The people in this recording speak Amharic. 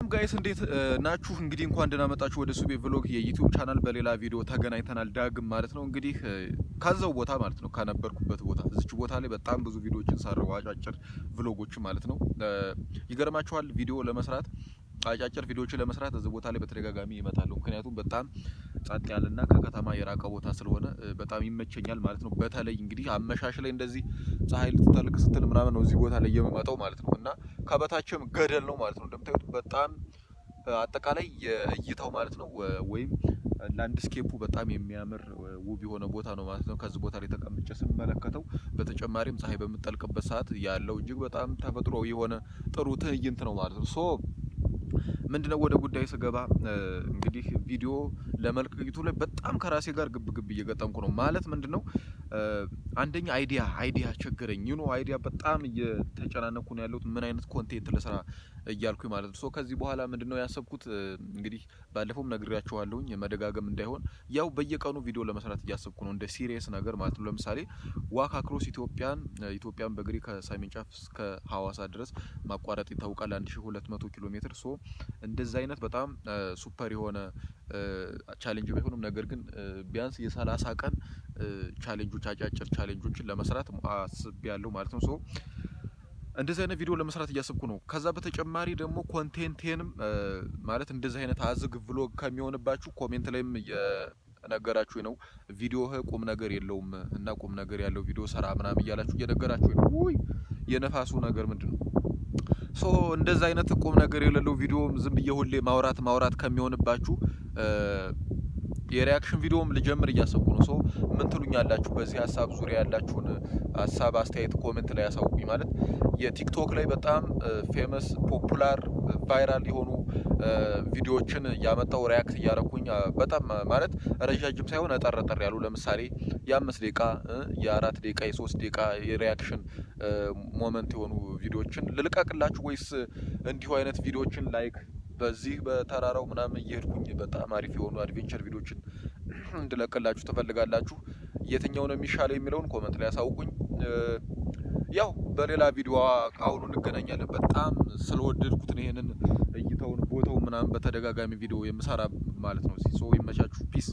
ሰላም ጋይስ እንዴት ናችሁ? እንግዲህ እንኳን ደህና መጣችሁ ወደ ሱቤ ቭሎግ የዩቲዩብ ቻናል። በሌላ ቪዲዮ ተገናኝተናል ዳግም ማለት ነው። እንግዲህ ከዛው ቦታ ማለት ነው ከነበርኩበት ቦታ እዚች ቦታ ላይ በጣም ብዙ ቪዲዮዎችን ሰራው፣ አጫጭር ቭሎጎች ማለት ነው። ይገርማችኋል ቪዲዮ ለመስራት አጫጭር ቪዲዮዎችን ለመስራት እዚህ ቦታ ላይ በተደጋጋሚ ይመጣሉ። ምክንያቱም በጣም ጸጥ ያለና ከከተማ የራቀ ቦታ ስለሆነ በጣም ይመቸኛል ማለት ነው። በተለይ እንግዲህ አመሻሽ ላይ እንደዚህ ፀሐይ ልትጠልቅ ስትል ምናምን ነው እዚህ ቦታ ላይ የምመጣው ማለት ነው። እና ከበታችም ገደል ነው ማለት ነው። እንደምታዩት በጣም አጠቃላይ የእይታው ማለት ነው ወይም ላንድስኬፑ በጣም የሚያምር ውብ የሆነ ቦታ ነው ማለት ነው። ከዚህ ቦታ ላይ ተቀምጬ ስመለከተው በተጨማሪም ፀሐይ በምትጠልቅበት ሰዓት ያለው እጅግ በጣም ተፈጥሮ የሆነ ጥሩ ትዕይንት ነው ማለት ነው። ምንድነው ወደ ጉዳይ ስገባ እንግዲህ ቪዲዮ ለመልቀቅ ዩቲዩብ ላይ በጣም ከራሴ ጋር ግብ እየገጠምኩ ነው ማለት ምንድነው አንደኛ አይዲያ ቸገረኝ አይዲያ በጣም እየተጨናነኩ ነው ያለሁት ምን አይነት ኮንቴንት ለስራ እያልኩኝ ማለት ነው። ከዚህ በኋላ ምንድነው ያሰብኩት እንግዲህ ባለፈውም ነግሬያችኋለሁኝ መደጋገም እንዳይሆን ያው በየቀኑ ቪዲዮ ለመስራት እያሰብኩ ነው እንደ ሲሪየስ ነገር ማለት ነው። ለምሳሌ ዋክ አክሮስ ኢትዮጵያን በእግሬ ከሰሜን ጫፍ እስከ ሐዋሳ ድረስ ማቋረጥ ይታወቃል 1200 ኪሎ ሜትር እንደዛ አይነት በጣም ሱፐር የሆነ ቻሌንጅ ባይሆንም ነገር ግን ቢያንስ የ30 ቀን ቻሌንጆች አጫጭር ቻሌንጆችን ለመስራት አስቤያለሁ ማለት ነው። እንደዚህ አይነት ቪዲዮ ለመስራት እያሰብኩ ነው። ከዛ በተጨማሪ ደግሞ ኮንቴንቴንም ማለት እንደዚህ አይነት አዝግ ቭሎግ ከሚሆንባችሁ ኮሜንት ላይም ነገራችሁ ነው ቪዲዮ ቁም ነገር የለውም እና ቁም ነገር ያለው ቪዲዮ ሰራ ምናምን እያላችሁ እየነገራችሁ ነው። የነፋሱ ነገር ምንድነው? እንደዛ አይነት ቁም ነገር የሌለው ቪዲዮ ዝም ብዬ ሁሌ ማውራት ከሚሆንባችሁ የሪአክሽን ቪዲዮም ልጀምር እያሰብኩ ነው። ምን ትሉኛላችሁ? በዚህ ሀሳብ ዙሪያ ያላችሁን ሀሳብ አስተያየት ኮሜንት ላይ ያሳውቁኝ። ማለት የቲክቶክ ላይ በጣም ፌመስ ፖፑላር ቫይራል የሆኑ ቪዲዮዎችን ያመጣው ሪአክት እያረኩኝ በጣም ማለት ረጃጅም ሳይሆን አጠር ያሉ ለምሳሌ የ5 ደቂቃ የ4 ደቂቃ የ3 ደቂቃ የሪአክሽን ሞመንት የሆኑ ቪዲዮዎችን ልልቀቅላችሁ ወይስ እንዲሁ አይነት ቪዲዮዎችን ላይክ በዚህ በተራራው ምናምን እየሄድኩኝ በጣም አሪፍ የሆኑ አድቬንቸር ቪዲዮዎችን እንድለቅላችሁ ትፈልጋላችሁ? የትኛው ነው የሚሻለው የሚለውን ኮሜንት ላይ ያሳውቁኝ። ያው በሌላ ቪዲዮ አሁን እንገናኛለን። በጣም ስለወደድኩት ነው ይሄንን እይታውን ቦታው ምናምን በተደጋጋሚ ቪዲዮ የምሰራ ማለት ነው። ይመቻችሁ። ፒስ